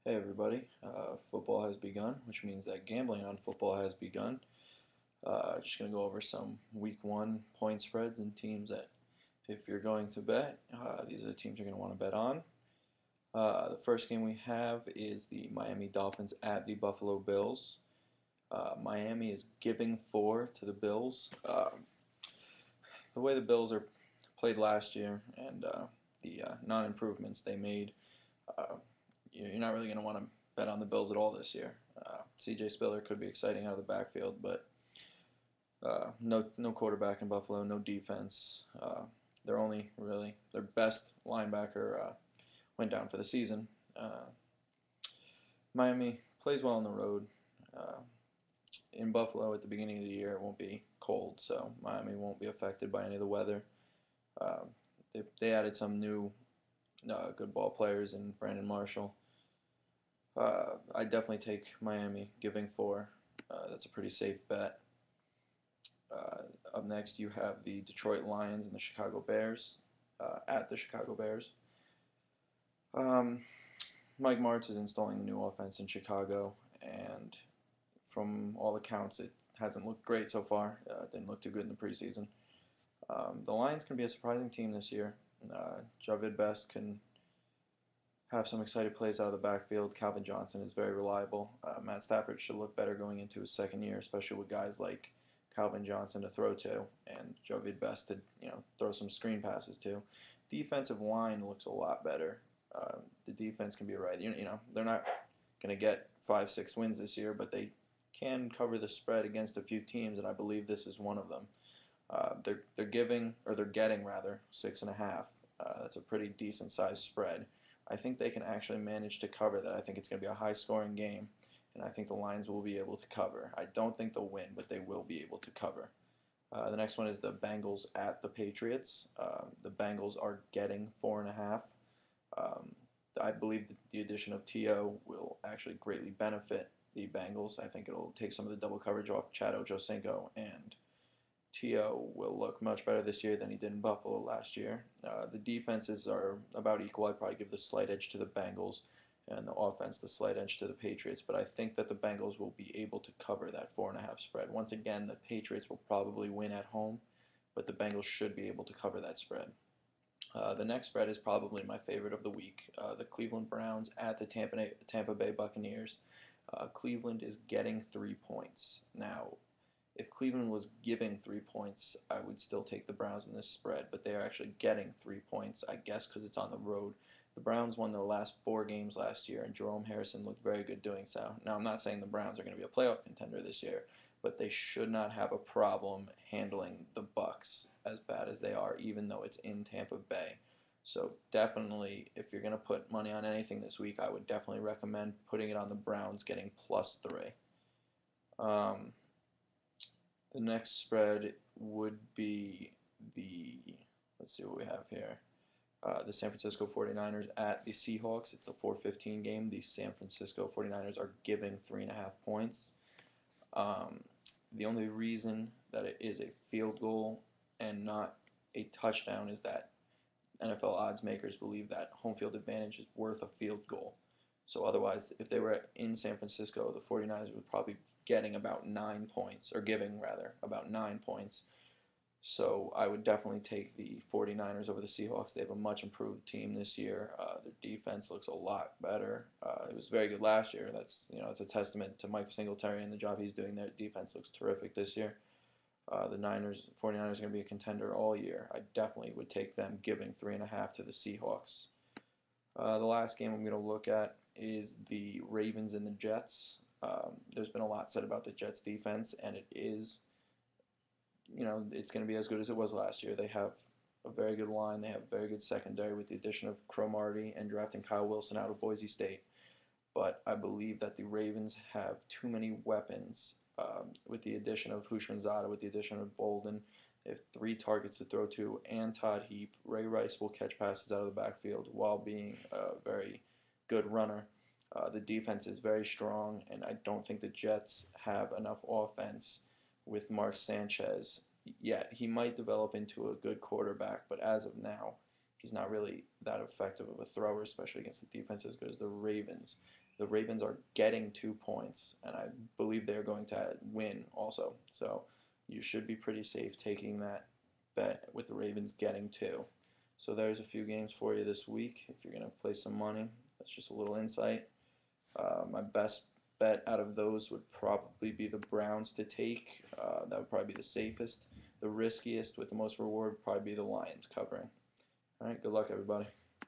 Hey everybody, football has begun, which means that gambling on football has begun. Just going to go over some week one point spreads and teams that, if you're going to bet, these are the teams you're going to want to bet on. The first game we have is the Miami Dolphins at the Buffalo Bills. Miami is giving 4 to the Bills. The way the Bills are played last year and the non-improvements they made, uh, you're not really going to want to bet on the Bills at all this year. C.J. Spiller could be exciting out of the backfield, but no quarterback in Buffalo, no defense. They're only really their best linebacker went down for the season. Miami plays well on the road. Uh, in Buffalo at the beginning of the year, it won't be cold, so Miami won't be affected by any of the weather. Uh, they added some new good ball players in Brandon Marshall. I definitely take Miami giving 4. That's a pretty safe bet. Up next, you have the Detroit Lions and the Chicago Bears at the Chicago Bears. Um, Mike Martz is installing a new offense in Chicago, and from all accounts, it hasn't looked great so far. Didn't look too good in the preseason. The Lions can be a surprising team this year. Javid Best can have some exciting plays out of the backfield. Calvin Johnson is very reliable. Matt Stafford should look better going into his second year, especially with guys like Calvin Johnson to throw to and Javid Best to throw some screen passes to. Defensive line looks a lot better. The defense can be right. They're not going to get 5-6 wins this year, but they can cover the spread against a few teams, and I believe this is one of them. They're getting rather 6.5. That's a pretty decent sized spread. I think they can actually manage to cover that. I think it's going to be a high scoring game, and I think the Lions will be able to cover. I don't think they'll win, but they will be able to cover. The next one is the Bengals at the Patriots. The Bengals are getting 4.5. Um, I believe that the addition of T.O. will actually greatly benefit the Bengals. I think it'll take some of the double coverage off Chad Ochocinco, and T.O. will look much better this year than he did in Buffalo last year. The defenses are about equal. I'd probably give the slight edge to the Bengals and the offense the slight edge to the Patriots, but I think that the Bengals will be able to cover that 4.5 spread. Once again, the Patriots will probably win at home, but the Bengals should be able to cover that spread. The next spread is probably my favorite of the week. The Cleveland Browns at the Tampa Bay Buccaneers. Cleveland is getting 3 points. Now, if Cleveland was giving 3 points, I would still take the Browns in this spread, but they are actually getting 3 points, I guess, because it's on the road. The Browns won their last 4 games last year, and Jerome Harrison looked very good doing so. Now, I'm not saying the Browns are going to be a playoff contender this year, but they should not have a problem handling the Bucs as bad as they are, even though it's in Tampa Bay. So definitely, if you're going to put money on anything this week, I would definitely recommend putting it on the Browns getting +3. Um, the next spread would be the, let's see what we have here. The San Francisco 49ers at the Seahawks. It's a 4:15 game. The San Francisco 49ers are giving 3.5 points. Um, the only reason that it is a field goal and not a touchdown is that NFL odds makers believe that home field advantage is worth a field goal. So otherwise, if they were in San Francisco, the 49ers would probably be getting about 9 points, or giving rather about 9 points. So I would definitely take the 49ers over the Seahawks. They have a much improved team this year. Their defense looks a lot better. It was very good last year. It's a testament to Mike Singletary and the job he's doing there. Defense looks terrific this year. The 49ers are going to be a contender all year. I definitely would take them giving 3.5 to the Seahawks. The last game I'm going to look at is the Ravens and the Jets. There's been a lot said about the Jets defense, and it's going to be as good as it was last year. They have a very good line. They have a very good secondary with the addition of Cromartie and drafting Kyle Wilson out of Boise State. But I believe that the Ravens have too many weapons with the addition of Houshmandzadeh, with the addition of Bolden. They have 3 targets to throw to, and Todd Heap. Ray Rice will catch passes out of the backfield while being a very good runner. The defense is very strong, and I don't think the Jets have enough offense with Mark Sanchez yet. He might develop into a good quarterback, but as of now, he's not really that effective of a thrower, especially against a defense as good as the Ravens. The Ravens are getting 2 points, and I believe they're going to win also. So you should be pretty safe taking that bet with the Ravens getting 2. So there's a few games for you this week if you're going to play some money. That's just a little insight. My best bet out of those would probably be the Browns to take. That would probably be the safest. The riskiest with the most reward would probably be the Lions covering. All right, good luck, everybody.